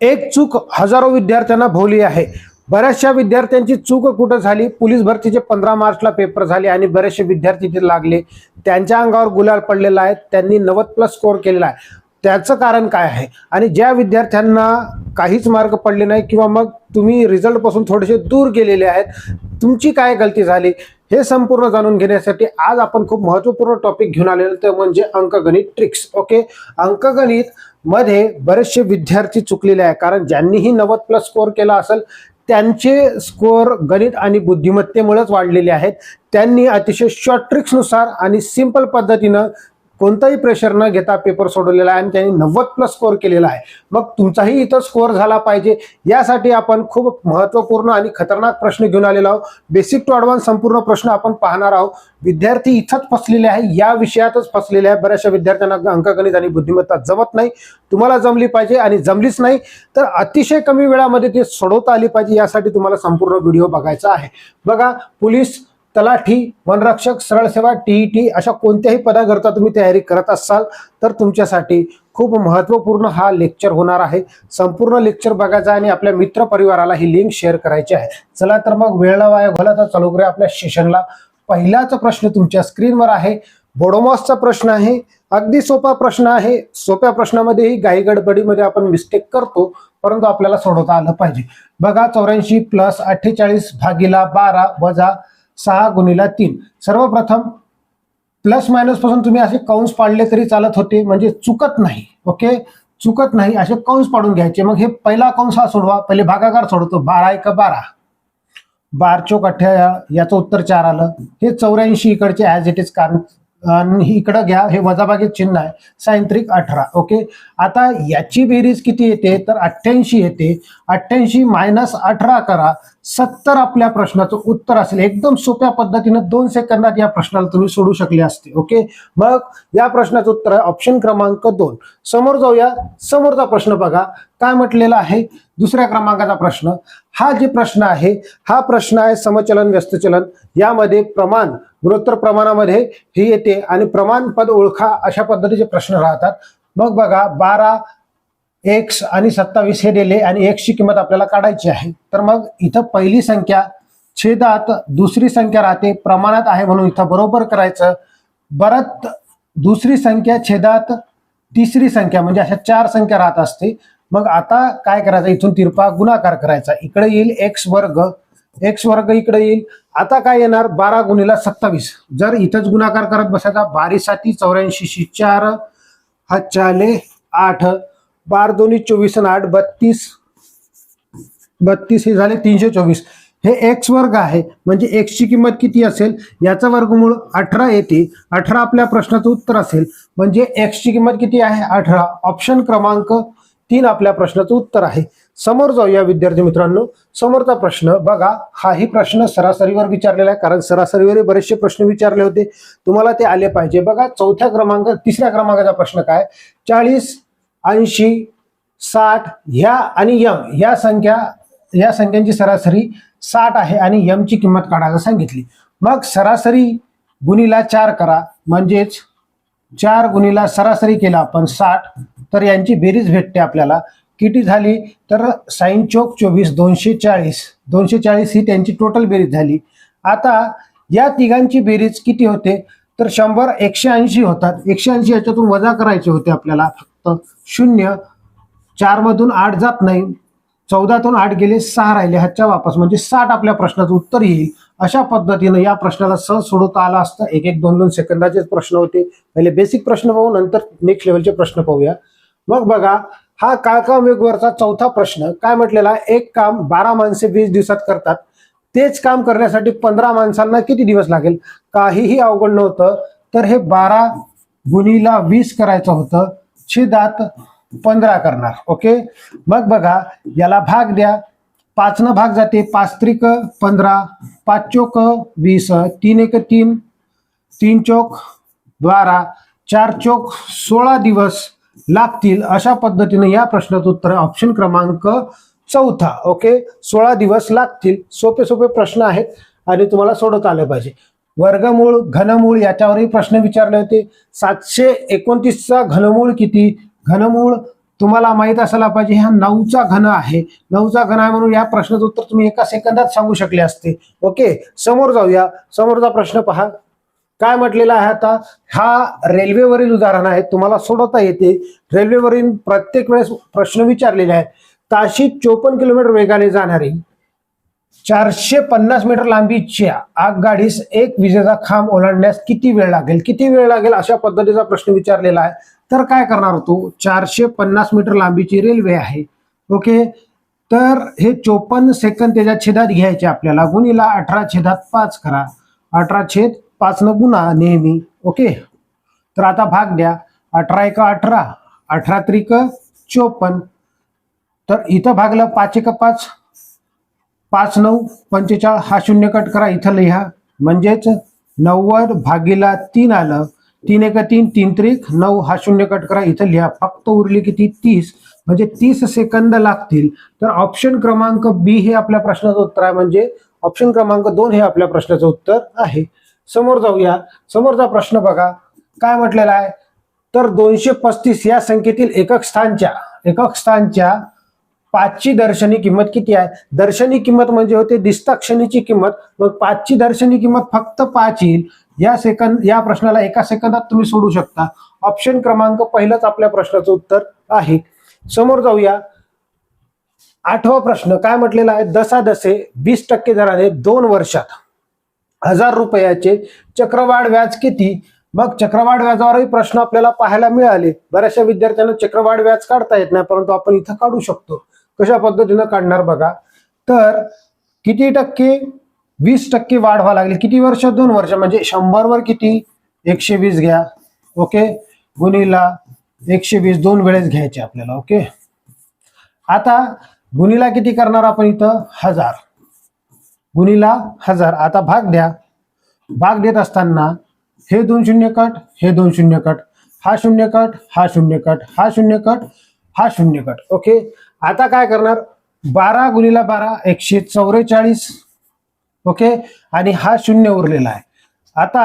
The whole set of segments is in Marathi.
एक चूक हजारो विद्यार्थ्यांना भोवली आहे. बऱ्याचशा विद्यार्थ्यांची चूक कुठं झाली, पोलीस भरतीचे 15 मार्चला पेपर झाले आणि बरेचसे विद्यार्थी तिथे लागले. त्यांच्या अंगावर गुलाल पडलेला आहे, त्यांनी 90+ स्कोअर केलेला आहे. त्याचं कारण काय आहे आणि ज्या विद्यार्थ्यांना काहीच मार्क पडले नाही किंवा मग तुम्ही रिझल्ट पासून थोडेसे दूर गेलेले आहेत, तुमची काय गलती झाली हे संपूर्ण जाणून घेण्यासाठी आज आपण खूप महत्त्वपूर्ण टॉपिक घेऊन आलेलो, ते म्हणजे अंकगणित ट्रिक्स. ओके, अंकगणित मध्ये बरेचसे विद्यार्थी चुकलेले आहे, कारण ज्यांनीही 90+ स्कोअर केला असेल त्यांचे स्कोअर गणित आणि बुद्धिमत्तेमुळेच वाढलेले आहेत. त्यांनी अतिशय शॉर्ट ट्रिक्सनुसार आणि सिंपल पद्धतीनं कोणताही प्रेशर न घेता पेपर सोडवलेला आहे आणि त्यांनी 90+ स्कोअर केलेला आहे. मग तुमचाही इथं स्कोअर झाला पाहिजे यासाठी आपण खूप महत्त्वपूर्ण आणि खतरनाक प्रश्न घेऊन आलेलो आहोत. बेसिक टू ॲडव्हान्स संपूर्ण प्रश्न आपण पाहणार आहोत. विद्यार्थी इथंच फसलेले आहे, या विषयातच फसलेले आहे. बऱ्याचशा विद्यार्थ्यांना अंकगणित आणि बुद्धिमत्ता जमत नाही. तुम्हाला जमली पाहिजे आणि जमलीच नाही तर अतिशय कमी वेळामध्ये ते सोडवता आली पाहिजे, यासाठी तुम्हाला संपूर्ण व्हिडिओ बघायचा आहे. बघा, पोलीस, तलाठी, वनरक्षक, सरळ सेवा, टीईटी अशा कोणत्याही पदाकरता तुम्ही तयारी करत असाल तर तुमच्यासाठी खूप महत्त्वपूर्ण हा लेक्चर होणार आहे. संपूर्ण लेक्चर बघायचा आणि आपल्या मित्र परिवाराला ही लिंक शेअर करायची आहे. चला तर मग वेळ न वाया घालवता चालू करूया आपल्या सेशनला. पहिलाच प्रश्न तुमच्या स्क्रीनवर आहे. बोडोमॉसचा प्रश्न आहे. अगदी सोपा प्रश्न आहे. सोप्या प्रश्नामध्येही घाई गडबडीमध्ये आपण मिस्टेक करतो, परंतु आपल्याला सोडवता आलं पाहिजे. बघा, 84 + 48 / 12 वजा 6 × 3. सर्वप्रथम प्लस मायनस पासून तुम्ही असे कंस पाडले तरी चालत होते, म्हणजे चुकत नाही. ओके, चुकत नाही असे कंस पाडून घ्यायचे. मग हे पहिला कंस हा सोडवा. पहिले भागाकार सोडवतो. 12 × 12, 12 × 18, याचं उत्तर 4 आलं. हे 84 इकडचे ॲज इट इज, कारण आणि इकडं घ्या, हे वजाबाकी चिन्ह आहे. 6 × 18. ओके, आता याची बेरीज किती येते तर 88 येते. 88 - 18 करा, 70 आपल्या प्रश्नाचं उत्तर असेल. एकदम सोप्या पद्धतीनं 2 सेकंदात या प्रश्नाला तुम्ही सोडू शकले असते. ओके, मग या प्रश्नाचं उत्तर आहे ऑप्शन क्रमांक 2. समोर जाऊया. समोरचा प्रश्न बघा काय म्हटलेला आहे. दुसऱ्या क्रमांकाचा प्रश्न. हा जे प्रश्न आहे, हा प्रश्न आहे समचलन व्यस्तचलन. यामध्ये प्रमाण, गुणोत्तर प्रमाणामध्ये हे येते आणि प्रमाण पद ओळखा अशा पद्धतीचे प्रश्न राहतात. मग बघा, 12, x आणि 27 हे दिले आणि x ची किंमत आपल्याला काढायची आहे. तर मग इथं पहिली संख्या छेदात दुसरी संख्या राहते, प्रमाणात आहे म्हणून इथं बरोबर करायचं. परत दुसरी संख्या छेदात तिसरी संख्या, म्हणजे अशा 4 संख्या राहत असते. मग आता काय करायचं, इथून तिरपा गुणाकार करायचा. इकडे येईल x वर्ग इकडे येईल. आता काय येणार, 12 × 27. जर इथंच गुणाकार करत बसायचा, 12 × 7 = 84, 4 × 8, 12 × 2 = 24 आणि 8 = 32 हे झाले 324. हे x वर्ग आहे, म्हणजे x ची किंमत किती असेल, याचा वर्गमूळ 18 येते. 18 आपल्या प्रश्नाचं उत्तर असेल, म्हणजे x ची किंमत किती आहे 18. ऑप्शन क्रमांक 3 आपल्या प्रश्नाचं उत्तर आहे. समोर जाऊया विद्यार्थी मित्रांनो. समोरचा प्रश्न बघा, हाही प्रश्न सरासरीवर विचारलेला आहे, कारण सरासरीवर बरेचसे प्रश्न विचारले होते, तुम्हाला ते आले पाहिजे. बघा, तिसऱ्या क्रमांकाचा प्रश्न काय, 40, 80, 60 ह्या आणि m या संख्यांची सरासरी 60 आहे आणि m ची किंमत काढायला सांगितली. मग सरासरी गुणिला 4 करा, म्हणजेच 4 गुणिला सरासरी केला आपण 60, तर यांची बेरीज भेटते आपल्याला. किती झाली तर 6 × 24 240 ही त्यांची टोटल बेरीज झाली. आता या तिघांची बेरीज किती होते तर 100 180 होतात. 180 याच्यातून वजा करायचे होते आपल्याला फक्त 0. 4 मधून 8 जात नाही, 14 तून 8 गेले, 6 राहिले, ह्याच्या वापस, म्हणजे 60 आपल्या प्रश्नाचं उत्तर येईल. अशा पद्धतीनं या प्रश्नाला सहज सोडवता आला असतं. 1-2 सेकंदाचेच प्रश्न होते. पहिले बेसिक प्रश्न पाहू, नंतर नेक्स्ट लेवलचे प्रश्न पाहूया. मग बघा, हा काळकाम वेगवरचा चौथा प्रश्न काय म्हटलेला, एक काम 12 माणसे 20 दिवसात करतात, तेच काम करण्यासाठी 15 माणसांना किती दिवस लागेल. काहीही अवघड नव्हतं. तर हे 12 × 20 करायचं होतं, छेदात 15 करणार. ओके, मग बघा, याला भाग द्या. 5 न भाग जाते, 5 × 3 = 15, 5 × 4 = 20, 3 × 1 = 3, 3 × 4 = 12, 4 × 4 = 16 दिवस लागतील. अशा पद्धतीने या प्रश्नाचं उत्तर ऑप्शन क्रमांक 4. ओके, 16 दिवस लागतील. सोपे सोपे प्रश्न आहेत आणि तुम्हाला सोडवता आले पाहिजे. वर्गमूळ, घनमूळ याच्यावरही प्रश्न विचारले होते. 729 चा घनमूळ किती, घनमूळ तुम्हाला माहित असायला पाहिजे हा 9चा घन आहे. 9चा घन आहे म्हणून या प्रश्नाचं उत्तर तुम्ही एका सेकंदात सांगू शकले असते. ओके, समोर जाऊया. समोरचा प्रश्न पहा काय म्हटलेला आहे. आता हा रेल्वेवरील उदाहरण आहे, तुम्हाला सोडवता येते. रेल्वेवरील प्रत्येक वेळेस प्रश्न विचारलेले आहेत. ताशी 54 किलोमीटर वेगाने जाणारी 450 मीटर लांबीच्या आगगाडीस एक विजेचा खांब ओलांडण्यास किती वेळ लागेल, किती वेळ लागेल अशा पद्धतीचा प्रश्न विचारलेला आहे. तर काय करणार तू, 450 मीटर लांबीची रेल्वे आहे. ओके, तर हे 54 सेकंद त्याच्या छेदात घ्यायचे आपल्याला, गुणीला 18/5 करा. 18/5 न गुणा नेहमी. ओके, तर आता भाग द्या. 18 × 18, 18 त्रिक 54. तर इथं भागलं 5 × 5, 5 9 45. हा शून्य कट करा, इथं लिहा. म्हणजेच 90/3 आलं. 3 × 3, 3 त्रिक 9. हा शून्य कट करा, इथं लिहा. फक्त उरली किती, 30. म्हणजे 30 सेकंद लागतील. तर ऑप्शन क्रमांक बी हे आपल्या प्रश्नाचं उत्तर आहे. म्हणजे ऑप्शन क्रमांक 2 हे आपल्या प्रश्नाचं उत्तर आहे. समोर जाऊया. समोरचा प्रश्न बघा काय म्हटलेला आहे. तर 235 या संख्येतील एकक स्थानच्या 5ची दर्शनी किंमत किती आहे. दर्शनी किंमत म्हणजे होते दिसता क्षणीची किंमत. मग 5ची दर्शनी किंमत फक्त 5 येईल. या प्रश्नाला एका सेकंदात तुम्ही सोडू शकता. ऑप्शन क्रमांक पहिलंच आपल्या प्रश्नाचं उत्तर आहे. समोर जाऊया. 8वा प्रश्न काय म्हटलेला आहे. दसादसे 20% दराने 2 वर्षात 1000 रुपयाचे चक्रवाढ व्याज किती. मग चक्रवाढ व्याजावरही प्रश्न आपल्याला पाहायला मिळाले. बऱ्याचशा विद्यार्थ्यांना चक्रवाढ व्याज काढता येत नाही, परंतु आपण इथं काढू शकतो. कशा पद्धतीनं काढणार बघा. तर किती टक्के, 20% वाढ व्हावं लागेल. किती वर्ष, 2 वर्ष. म्हणजे 100 वर किती, 120 घ्या. ओके, गुणीला 120 2 वेळेस घ्यायचे आपल्याला. ओके, आता गुणीला किती करणार आपण इथं, 1000 गुणीला 1000. आता भाग द्या. भाग देत असताना हे 2 शून्य कट, हे 2 शून्य कट, हा शून्य कट, हा शून्य कट, हा शून्य कट, हा शून्य कट. ओके, आता काय करणार, 12 गुणीला 12 144. ओके, आणि हा शून्य उरलेला आहे. आता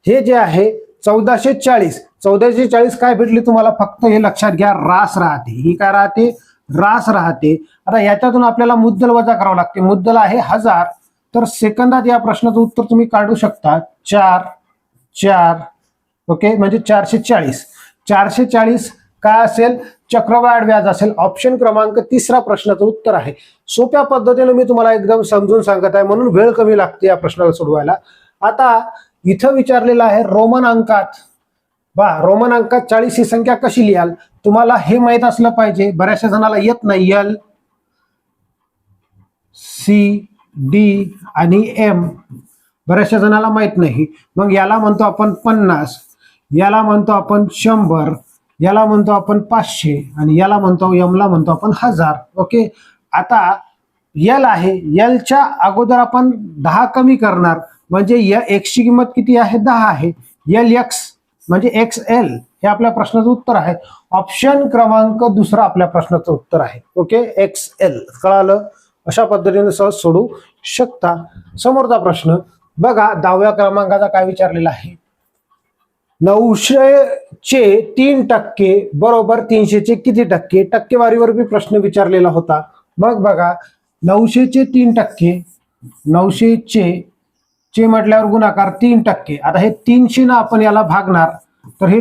हे जे आहे 1440 काय भेटली तुम्हाला, फक्त हे लक्षात घ्या, रास राहते. ही काय राहते, रास राहते. आता याच्यातून आपल्याला मुद्दल वजा करावं लागते. मुद्दल आहे 1000. तर सेकंदात या प्रश्नाचं उत्तर तुम्ही काढू शकता. 4 ओके, म्हणजे 440. 440 काय असेल, चक्रवाढ व्याज असेल. ऑप्शन क्रमांक 3 प्रश्नाचं उत्तर आहे. सोप्या पद्धतीने मी तुम्हाला एकदम समजून सांगत आहे, म्हणून वेळ कमी लागते या प्रश्नाला सोडवायला. आता इथं विचारलेलं आहे रोमन अंकात. रोमन अंकात 40 ही संख्या कशी लिहाल, तुम्हाला हे माहित असलं पाहिजे. बऱ्याचशा जणाला येत नाही. एल, सी, डी आणि एम बऱ्याचशा जणाला माहित नाही. मग याला म्हणतो आपण 50, याला म्हणतो आपण 100, याला म्हणतो आपण 500 आणि याला म्हणतो, एमला म्हणतो आपण 1000. ओके, आता यल आहे. यलच्या अगोदर आपण 10 कमी करणार. म्हणजे एक्सची किंमत किती आहे, 10 आहे. यल एक्स म्हणजे XL हे आपल्या प्रश्नाचं उत्तर आहे. ऑप्शन क्रमांक 2 आपल्या प्रश्नाचं उत्तर आहे. ओके, XL कळालं. अशा पद्धतीने सहज सोडू शकता. समोरचा प्रश्न बघा 10व्या क्रमांकाचा काय विचारलेला आहे. 900चे 3% बरोबर 300चे किती टक्के. टक्केवारीवर बी प्रश्न विचारलेला होता. मग बघा 900चे 3%, 900चे म्हटल्यावर गुणाकार 3%. आता हे 300 ना आपण याला भागणार. तर हे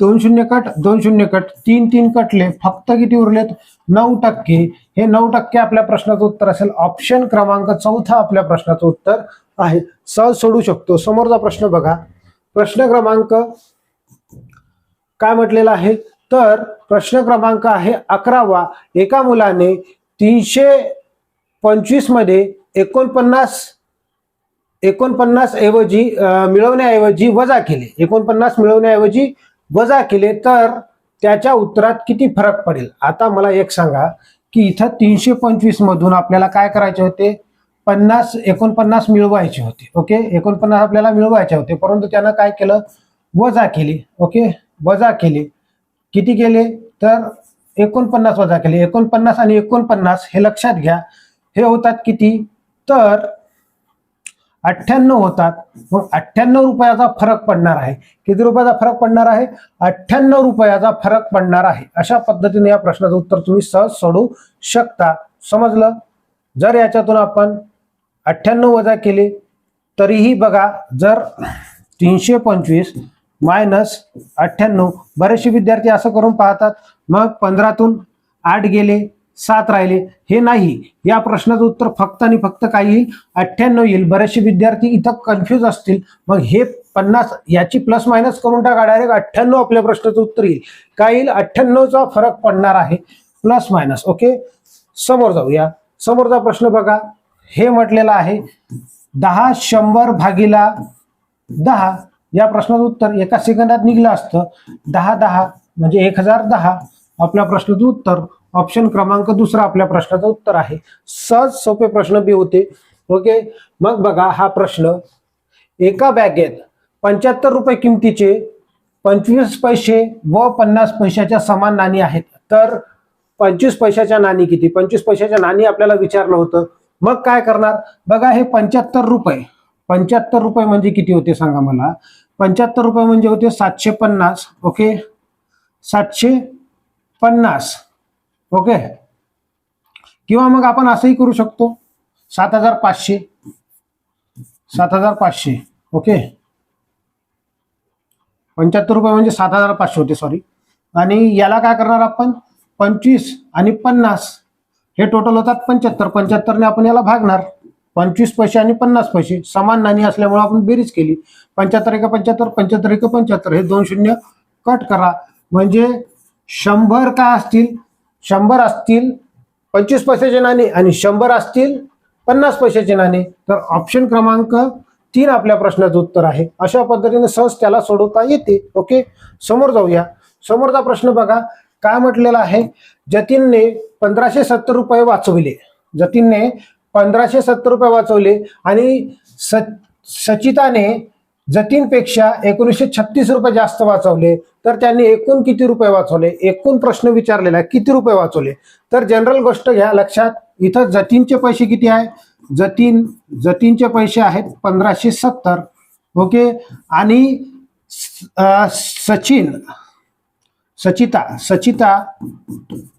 2 शून्य कट, 2 शून्य कट, 3 3 कटले. फक्त किती उरलेत, 9%. हे 9% आपल्या प्रश्नाचं उत्तर असेल. ऑप्शन क्रमांक 4 आपल्या प्रश्नाचं उत्तर आहे. सहज सोडू शकतो. समोरचा प्रश्न बघा. प्रश्न क्रमांक काय म्हटलेला आहे. तर प्रश्न क्रमांक आहे 11वा. एका मुलाने 325 मध्ये 49 ऐवजी मिळवण्याऐवजी वजा केले. 49 मिळवण्याऐवजी वजा केले तर त्याच्या उत्तरात किती फरक पडेल. आता मला एक सांगा की इथं 325 मधून आपल्याला काय करायचे होते, 49 मिळवायचे होते. ओके, 49 आपल्याला मिळवायचे होते, परंतु त्यानं काय केलं, वजा केले. ओके, वजा केले. किती केले, तर 49 वजा केले. 49 आणि 49 हे लक्षात घ्या, हे होतात किती, तर 98 होतात. मग 98 रुपयाचा फरक पडणार आहे. किती रुपयाचा फरक पडणार आहे? 98 रुपयाचा फरक पडणार आहे. अशा पद्धतीने या प्रश्नाचं उत्तर तुम्ही सहज सोडवू शकता. समजलं? जर याच्यातून आपण 98 वजा केले तरीही बघा, जर 325 मायनस 98, बरेचसे विद्यार्थी असं करून पाहतात, मग 15तून 8 गेले, 7 राहिले. हे नाही, या प्रश्नाचं उत्तर फक्त आणि फक्त काय येईल? 98 येईल. बरेचसे विद्यार्थी इथं कन्फ्यूज असतील, मग हे 50 याची प्लस मायनस करून टाका, डायरेक्ट 98 आपल्या प्रश्नाचं उत्तर येईल. काय येईल? 98चा फरक पडणार आहे, प्लस मायनस. ओके, समोर जाऊया. समोरचा प्रश्न बघा, हे म्हटलेलं आहे 10 100 भागीला 10. या प्रश्नाचं उत्तर एका सेकंदात निघलं असतं. 10 10 म्हणजे 1010. आपल्या प्रश्नाचं उत्तर ऑप्शन क्रमांक दुसरा आपल्या प्रश्नाचं उत्तर आहे. सहज सोपे प्रश्न बी होते. ओके, मग बघा हा प्रश्न, एका बॅगेत 75 रुपये किमतीचे 25 पैसे व 50 पैशाच्या समान नाणी आहेत. तर 25 पैशाच्या नाणी किती? 25 पैशाच्या नाणी आपल्याला विचारलं होतं. मग काय करणार? बघा, हे 75 रुपये म्हणजे किती होते सांगा मला? 75 रुपये म्हणजे होते 750. ओके, 750. ओके, किंवा मग आपण असंही करू शकतो, 7500. 7500. ओके, 75 रुपये म्हणजे 7500 होते, सॉरी. आणि याला काय करणार आपण? 25 आणि 50 हे टोटल होतात 75. 75ने आपण याला भागणार. 25 पैसे आणि 50 पैसे समान नाणी असल्यामुळे आपण बेरीज केली. 75 एका 75, 75 एका 75, हे 2 शून्य कट करा. म्हणजे 100 काय असतील? 100 असतील 25 पैशाचे नाणे आणि 100 असतील 50 पैशाचे नाणे. तर ऑप्शन क्रमांक 3 आपल्या प्रश्नाचं उत्तर आहे. अशा पद्धतीने सहज त्याला सोडवता येते. ओके, समोर जाऊया. समोरचा प्रश्न बघा, काय म्हटलेला आहे? जतीनने 1570 रुपये वाचविले. जतीनने 1570 रुपये वाचवले आणि सचिताने जतीनपेक्षा 1936 रुपये जास्त वाचवले. तर त्यांनी एकूण किती रुपये वाचवले? एकूण प्रश्न विचारलेला आहे, किती रुपये वाचवले? तर जनरल गोष्ट घ्या लक्षात. इथं जतीनचे पैसे किती आहे? जतीनचे पैसे आहेत 1570. ओके, आणि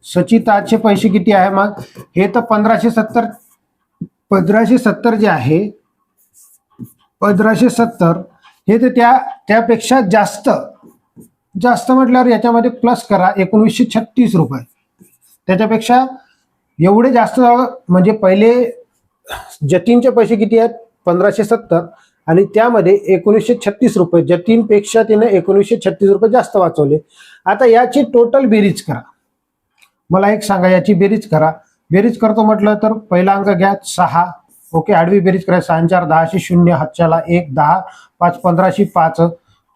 सचिताचे पैसे किती आहे? मग हे तर 1570 जे आहे, 1570 हे तर त्यापेक्षा जास्त म्हटल्यावर याच्यामध्ये प्लस करा 1936 रुपये. त्याच्यापेक्षा एवढे जास्त, म्हणजे पहिले जतीनचे पैसे किती आहेत? 1570 आणि त्यामध्ये 1936 रुपये. जतीनपेक्षा तिने 1936 रुपये जास्त वाचवले. आता याची टोटल बेरीज करा. मला एक सांगा, याची बेरीज करा. बेरीज करतो म्हटलं तर पहिला अंक घ्या 6. ओके, आडवी बेरीज करा. 6 4 10 0 हातच्याला 1, 10 5 15 5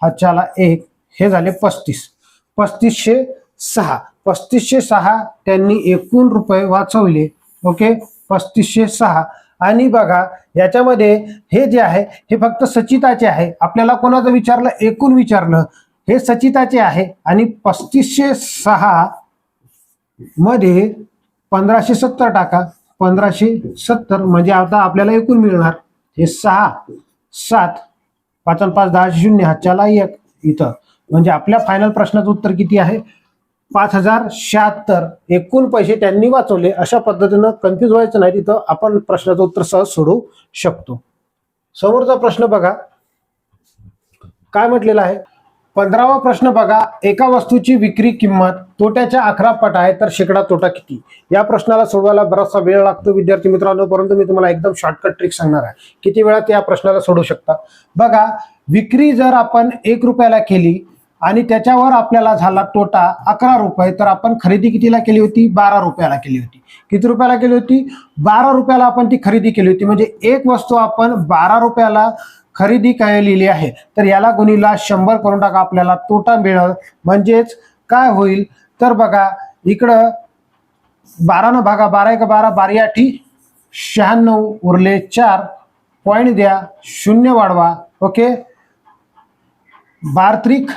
हातच्याला 1, हे झाले 35. 3506. 3506 त्यांनी एकूण रुपये वाचवले. ओके, 3506. आणि बघा याच्यामध्ये हे जे आहे हे फक्त सचिताचे आहे. आपल्याला कोणाचं विचारलं? एकूण विचारलं. हे सचिताचे आहे. आणि 3506 मध्ये 1570 टाका. 1570 म्हणजे आता आपल्याला एकूण मिळणार हे 6 7 5 5 10 0 हातच्याला 1 इथं. म्हणजे आपल्या फायनल प्रश्नाचं उत्तर किती आहे? 5076 एकूण पैसे त्यांनी वाचवले. अशा पद्धतीनं कन्फ्यूज व्हायचं नाही, तिथं आपण प्रश्नाचं उत्तर सहज सोडवू शकतो. समोरचा प्रश्न बघा, काय म्हटलेला आहे? 15वा प्रश्न बघा, एका वस्तूची विक्री किंमत तोट्याच्या 11 पट आहे, तर शेकडा तोटा किती? या प्रश्नाला सोडवायला बराचसा वेळ लागतो विद्यार्थी मित्रांनो, परंतु मी तुम्हाला एकदम शॉर्टकट ट्रिक सांगणार आहे, किती वेळात या प्रश्नाला सोडवू शकता. बघा, विक्री जर आपण 1 रुपयाला केली आणि त्याच्यावर आपल्याला झाला तोटा 11 रुपये, तर आपण खरेदी कितीला केली होती? 12 रुपयाला केली होती. किती रुपयाला केली होती? 12 रुपयाला आपण ती खरेदी केली होती. म्हणजे एक वस्तू आपण 12 रुपयाला खरेदी केलेली आहे, तर याला गुणीला 100 करून टाका, आपल्याला तोटा मिळेल. म्हणजेच काय होईल? तर बघा इकडं 12 न भागा, 12 1 12, 12 8 96 उरले 4 पॉईंट द्या, 0 वाढवा. ओके, 12 त्रिक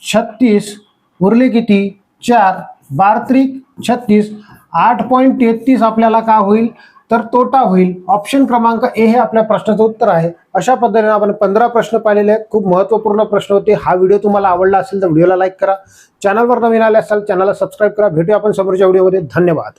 36 उरले किती? 4. 12 त्रिक 36, 8.33 आपल्याला काय होईल? तर तोटा होईल. ऑप्शन क्रमांक ए हे आपल्या प्रश्नाचं उत्तर आहे. अशा पद्धतीने आपण 15 प्रश्न पाहिलेले आहेत. खूप महत्त्वपूर्ण प्रश्न होते. हा व्हिडिओ तुम्हाला आवडला असेल तर व्हिडिओला लाईक करा. चॅनलवर नवीन आले असाल चॅनलला सबस्क्राईब करा. भेटूया आपण समोरच्या व्हिडिओमध्ये. धन्यवाद.